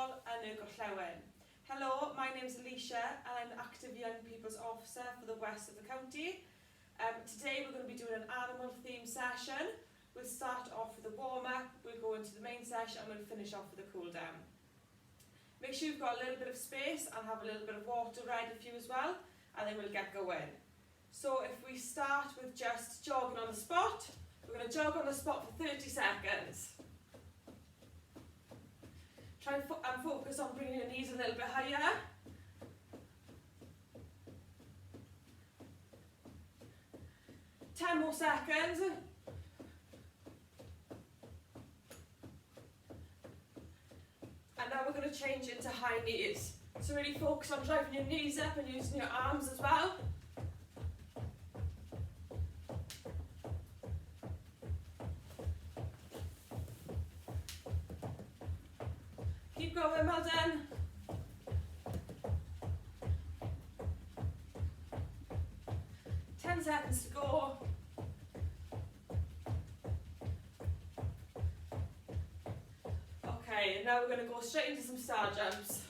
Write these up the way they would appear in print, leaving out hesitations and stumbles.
bobl yn y gorllewin. Hello, my name is Alicia and I'm the Active Young People's Officer for the west of the county. Today we're going to be doing an animal theme session. We'll start off with a warm-up, we'll go into the main session and we'll finish off with a cool-down. Make sure you've got a little bit of space and have a little bit of water ready for you as well, and then we'll get going. So if we start with just jogging on the spot, we're going to jog on the spot for 30 seconds. Try and focus on bringing your knees a little bit higher. Ten more seconds. And now we're going to change into high knees. So really focus on driving your knees up and using your arms as well. Keep going, well done. Ten seconds to go. Okay, and now we're going to go straight into some star jumps.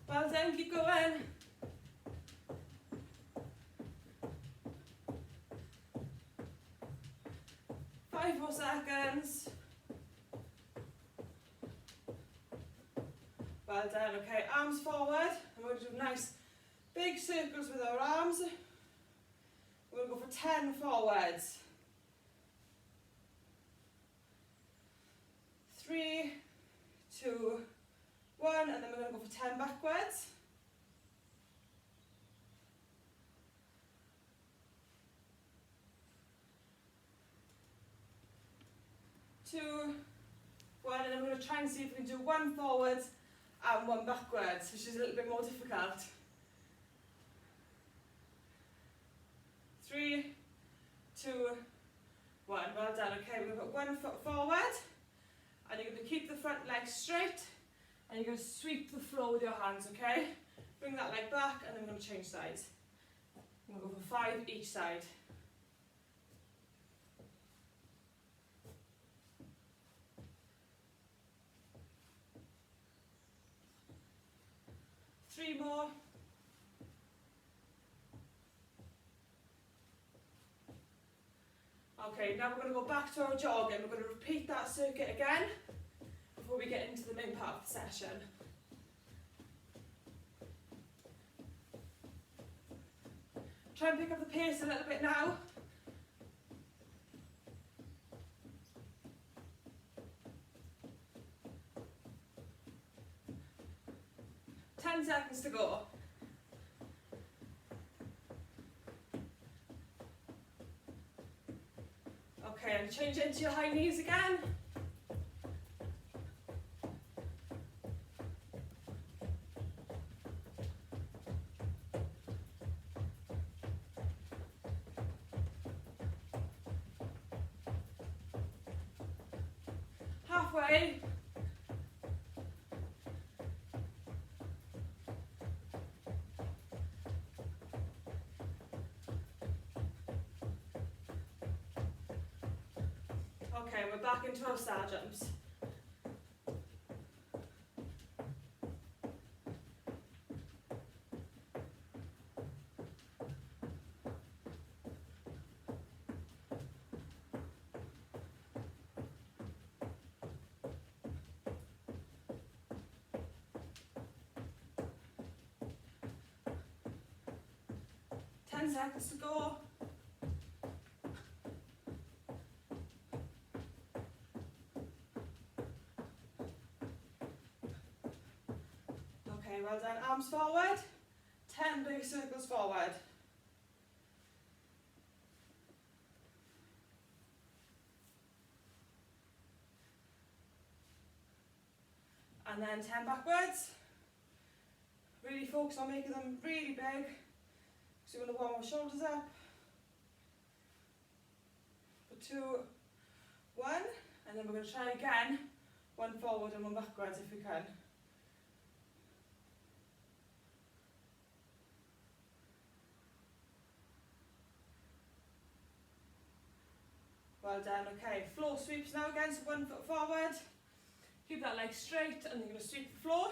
Well done, keep going. Five more seconds. Well done, okay, arms forward. And we're going to do nice big circles with our arms. We're going to go for 10 forwards. 3, 2, 1, and then we're going to go for 10 backwards. 2, 1, and then we're going to try and see if we can do 1 forwards and 1 backwards, which is a little bit more difficult. 3, 2, 1, well done. Okay, we're going to put 1 foot forward, and you're going to keep the front leg straight, and you're going to sweep the floor with your hands, okay? Bring that leg back, and then we're going to change sides. We're going to go for 5 each side. Three more. Okay, now we're going to go back to our jog and we're going to repeat that circuit again before we get into the main part of the session. Try and pick up the pace a little bit now. Ten seconds to go. Okay, and change it into your high knees again. Halfway. Okay, we're back into our star jumps. Ten seconds to go. Okay, well done. Arms forward. 10 big circles forward. And then 10 backwards. Really focus on making them really big. So we're going to warm our shoulders up. For 2, 1, and then we're going to try again, one forward and one backwards if we can. Well done, okay. Floor sweeps now again, so 1 foot forward. Keep that leg straight and you're going to sweep the floor.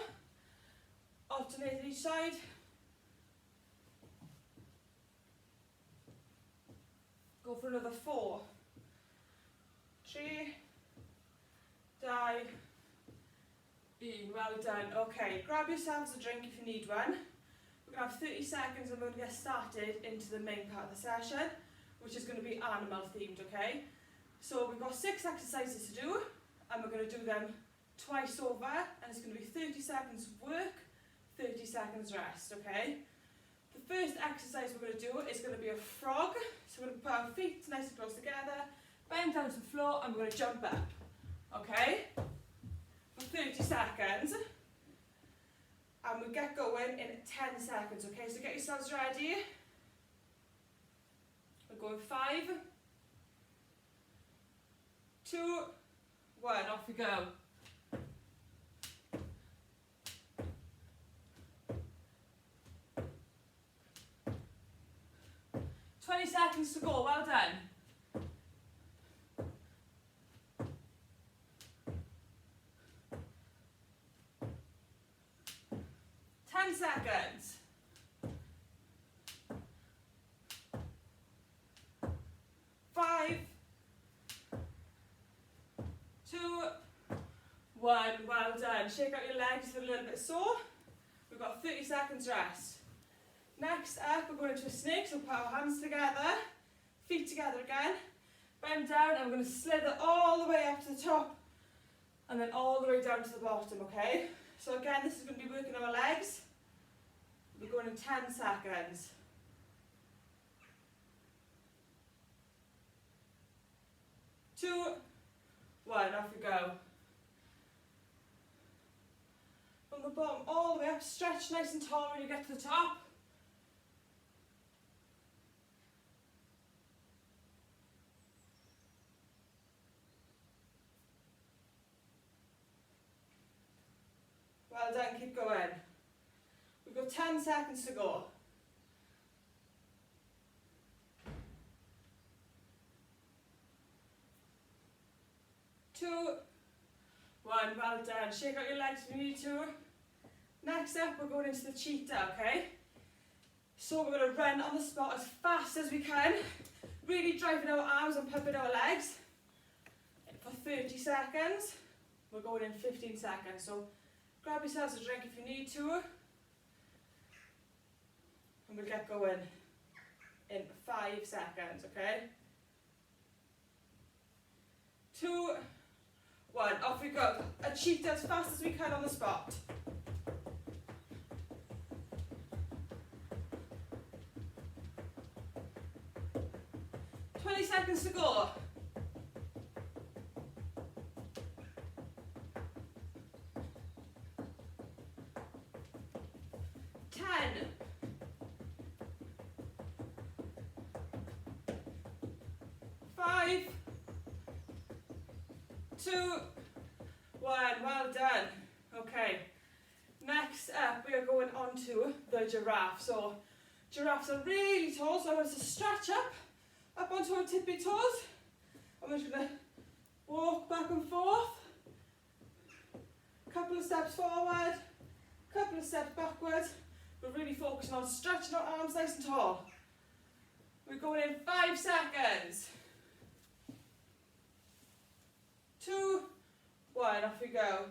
Alternate each side. Go for another 4. 3, 2, 1. Well done. Okay, grab yourselves a drink if you need one. We're going to have 30 seconds and we're going to get started into the main part of the session, which is going to be animal themed, okay? So we've got 6 exercises to do, and we're going to do them twice over, and it's going to be 30 seconds work, 30 seconds rest, okay? The first exercise we're going to do is going to be a frog. So we're going to put our feet nice and close together, bend down to the floor, and we're going to jump up, okay? For 30 seconds. And we'll get going in 10 seconds, okay? So get yourselves ready. We're going 5, 2, 1, off we go. 20 seconds to go, well done. Seconds. 5, 2, 1. Well done. Shake out your legs if they're a little bit sore. We've got 30 seconds rest. Next up, we're going into a snake, so put our hands together, feet together again, bend down, and we're going to slither all the way up to the top, and then all the way down to the bottom, okay? So again, this is going to be working our legs. We're going in 10 seconds. 2, 1, off we go. From the bottom all the way up, stretch nice and tall when you get to the top. Well done, keep going. We've got 10 seconds to go. 2, 1, well done. Shake out your legs if you need to. Next up, we're going into the cheetah, okay? So we're going to run on the spot as fast as we can, really driving our arms and pumping our legs for 30 seconds. We're going in 15 seconds, so grab yourselves a drink if you need to. And we'll get going in 5 seconds, okay? 2, 1, off we go. A cheetah as fast as we can on the spot. 20 seconds to go. 10. 5, 2, 1, well done. Okay, next up we are going on to the giraffe. So giraffes are really tall, so I want us to stretch up onto our tippy toes. I'm just going to walk back and forth, couple of steps forward, couple of steps backwards. We're really focusing on stretching our arms nice and tall. We're going in 5 seconds. 2, 1, off we go.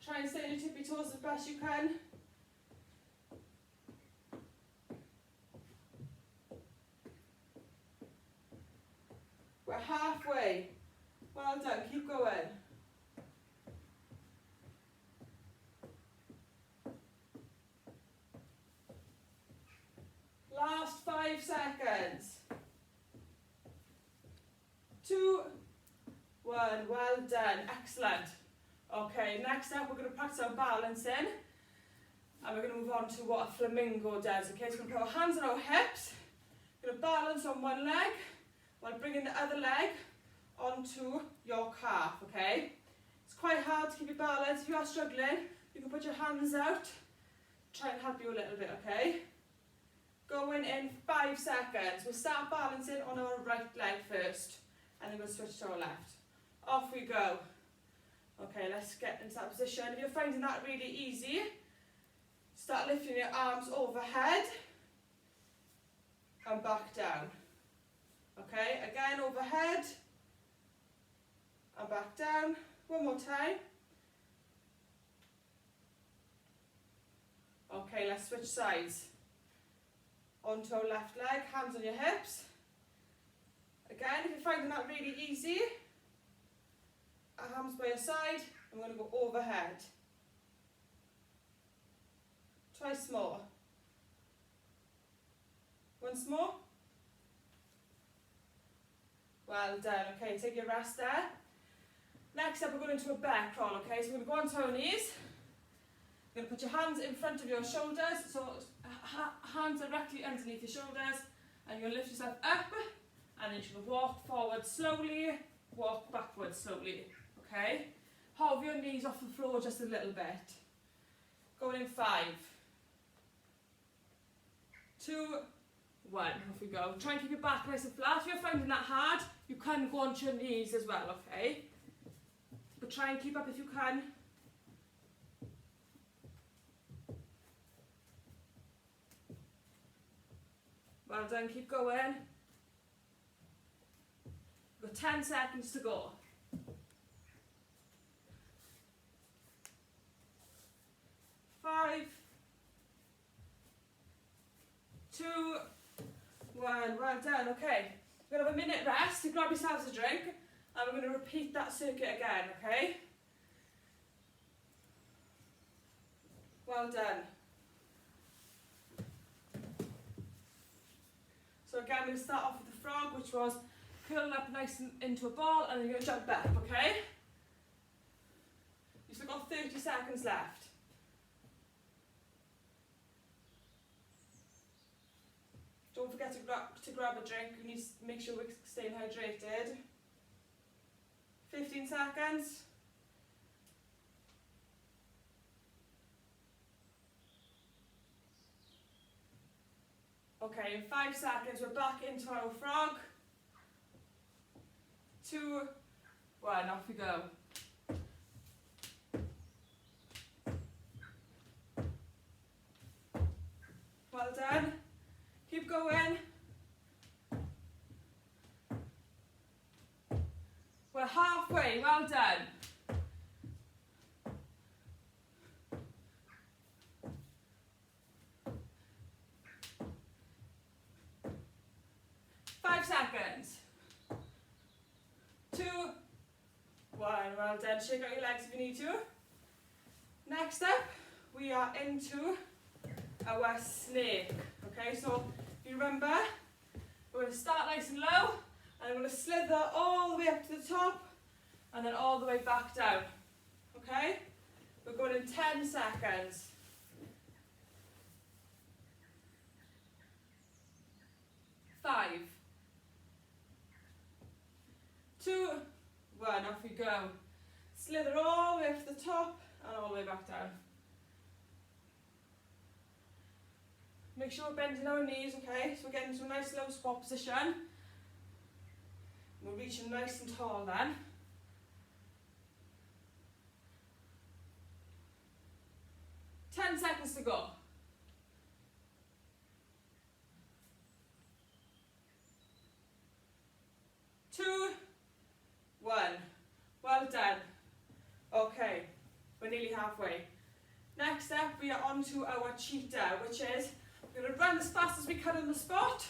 Try and stay on your tippy toes as best you can. We're halfway. Well done, keep going. Last 5 seconds. 2, 1, well done, excellent. Okay, next up we're going to practice our balancing, and we're going to move on to what a flamingo does. Okay, so we're going to put our hands on our hips, we're going to balance on one leg, while bringing the other leg onto your calf, okay? It's quite hard to keep your balance. If you are struggling, you can put your hands out, try and help you a little bit, okay? Going in 5 seconds. We'll start balancing on our right leg first, and then we'll switch to our left. Off we go. Okay, let's get into that position. If you're finding that really easy, start lifting your arms overhead and back down. Okay, again overhead and back down. One more time. Okay, let's switch sides. Onto our left leg, hands on your hips. Again, if you're finding that really easy, arms by your side, I'm going to go overhead. Twice more. Once more. Well done. Okay, take your rest there. Next up, we're going into a bear crawl, okay? So we're going to go onto our knees. You're going to put your hands in front of your shoulders, so hands directly underneath your shoulders, and you're going to lift yourself up, and then you're going to walk forward slowly, walk backwards slowly, okay? Hold your knees off the floor just a little bit. Going in 5, 2, 1, off we go. Try and keep your back nice and flat. If you're finding that hard, you can go onto your knees as well, okay? But try and keep up if you can. Well done, keep going. We've got 10 seconds to go. 5, 2, 1, well done, okay. We're going to have a minute rest to grab yourselves a drink, and we're going to repeat that circuit again, okay? Well done. So again, we're going to start off with the frog, which was curling up nice and into a ball, and then you're going to jump up, okay? You've still got 30 seconds left. Don't forget to grab a drink. We need to make sure we're staying hydrated. 15 seconds. Okay, in 5 seconds, we're back into our frog. 2, 1, off we go. Well done. Keep going. We're halfway, well done. Seconds. 2, 1, well done. Shake out your legs if you need to. Next up, we are into our snake. Okay, so if you remember, we're going to start nice and low, and we're going to slither all the way up to the top, and then all the way back down. Okay? We're going in 10 seconds. 5, 2, 1, off we go. Slither all the way up to the top and all the way back down. Make sure we're bending our knees, okay? So we're getting to a nice low squat position. We're reaching nice and tall then. Ten seconds to go. 2, 1. Well done. Okay, we're nearly halfway. Next up, we are on to our cheetah, which is we're going to run as fast as we can on the spot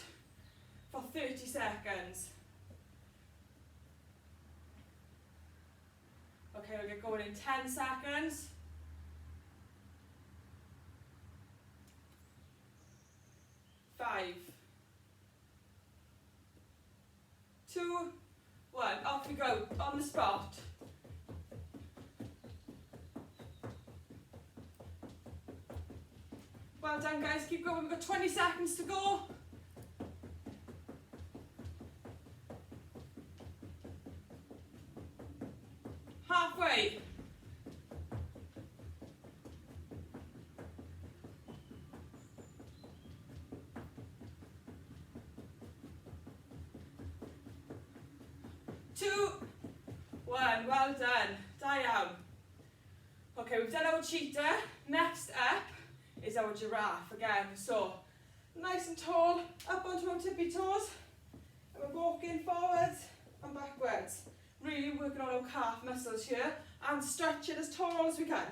for 30 seconds. Okay, we'll get going in 10 seconds. 5, 2, 1, off we go, on the spot. Well done guys, keep going, we've got 20 seconds to go. Halfway. 2, 1. Well done. Da iawn. Okay, we've done our cheetah. Next up is our giraffe again. So, nice and tall, up onto our tippy toes. And we're walking forwards and backwards. Really working on our calf muscles here and stretching as tall as we can.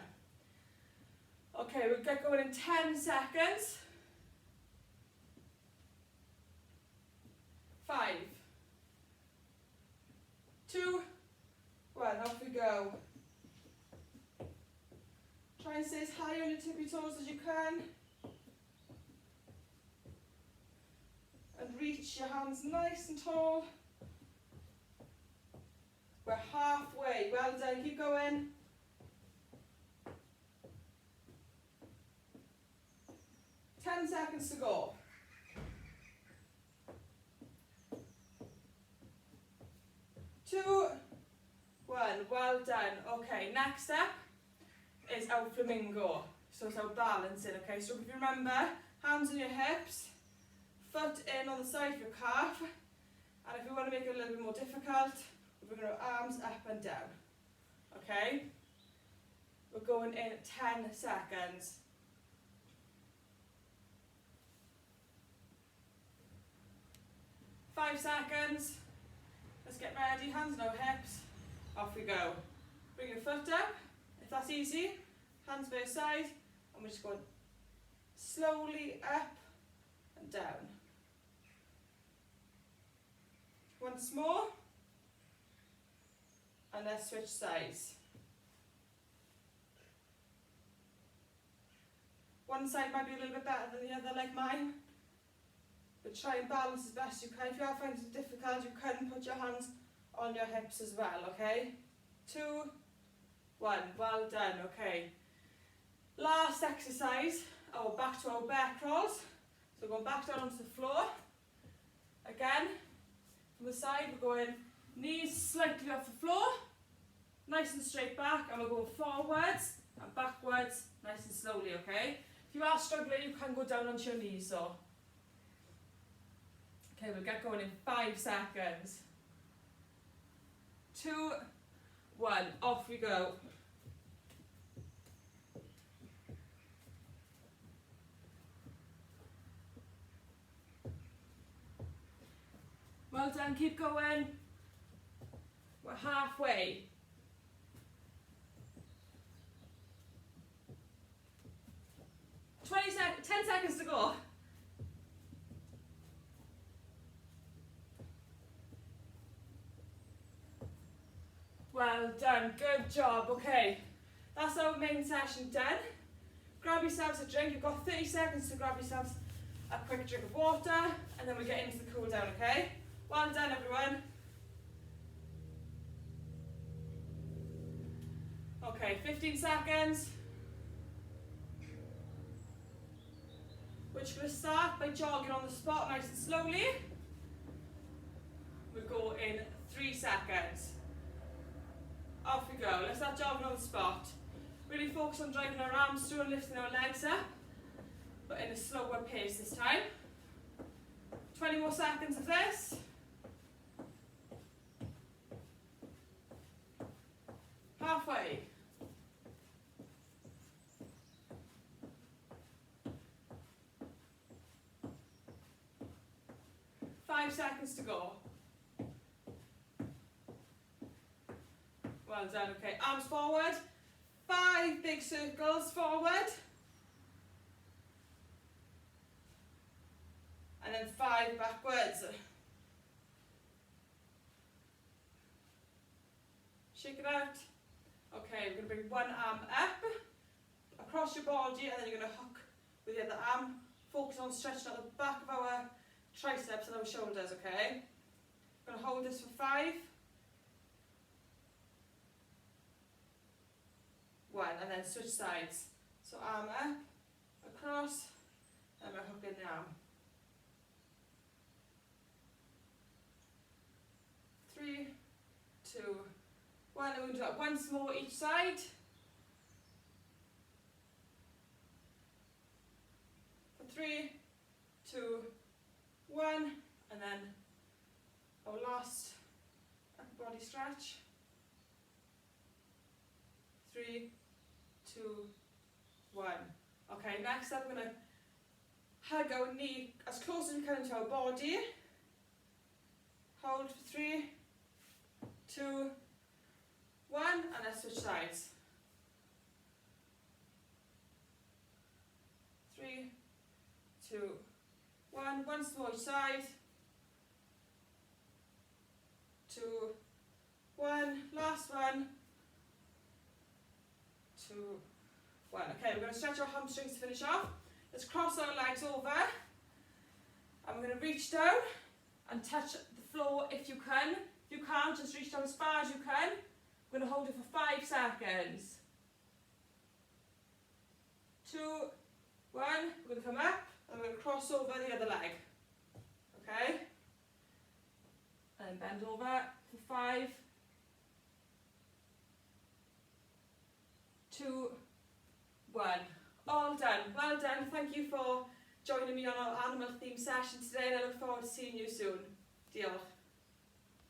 Okay, we'll get going in 10 seconds. 5, 2, 1, off we go. Try and stay as high on your tippy toes as you can. And reach your hands nice and tall. We're halfway. Well done. Keep going. 10 seconds to go. 2, 1. Well done. Okay, next up is our flamingo. So it's our balancing. Okay, so if you remember, hands on your hips, foot in on the side of your calf, and if we want to make it a little bit more difficult, we're going to go arms up and down. Okay? We're going in 10 seconds. 5 seconds. Let's get ready. Hands on our hips. Off we go. Bring your foot up. If that's easy, hands by your side, and we're just going slowly up and down. Once more. And let's switch sides. One side might be a little bit better than the other, like mine. But try and balance as best you can. If you are finding it difficult, you can put your hands on your hips as well, okay? 2, 1. Well done, okay. Last exercise, back to our bear crawls. So going back down onto the floor. Again, from the side, we're going knees slightly off the floor, nice and straight back, and we're going forwards and backwards, nice and slowly, okay? If you are struggling, you can go down onto your knees, so. Okay, we'll get going in 5 seconds. 2, 1, off we go. Well done, keep going. We're halfway. 10 seconds to go. Well done, good job. Okay, that's our main session done. Grab yourselves a drink. You've got 30 seconds to grab yourselves a quick drink of water, and then we get into the cool down, okay? Well done, everyone. Okay, 15 seconds. We're just going to start by jogging on the spot nice and slowly. We'll go in 3 seconds. Off we go. Let's start jogging on the spot. Really focus on dragging our arms through and lifting our legs up, but in a slower pace this time. 20 more seconds of this. Halfway. 5 seconds to go. Well done, okay. Arms forward. 5 big circles forward. And then 5 backwards. Shake it out. Okay, we're going to bring one arm up, across your body, and then you're going to hook with the other arm. Focus on stretching out the back of our triceps and our shoulders, okay? We're going to hold this for 5. 1, and then switch sides. So arm up, across, and we're hooking the arm. 3, 2, 1, and we're going to do that once more each side. For 3, 2, 1, and then our last body stretch. 3, 2, 1. Okay, next up we're going to hug our knee as close as we can to our body. Hold for 3, 2, 1, and let's switch sides. 3, 2, 1. Once more each side. 2, 1. Last one. 2, 1. Okay, we're going to stretch our hamstrings to finish off. Let's cross our legs over. And we're going to reach down and touch the floor if you can. If you can't, just reach down as far as you can. We're going to hold it for 5 seconds. 2, 1. We're going to come up and we're going to cross over the other leg. Okay? And bend over for 5, 2, 1. All done. Well done. Thank you for joining me on our animal theme session today, and I look forward to seeing you soon. Diolch.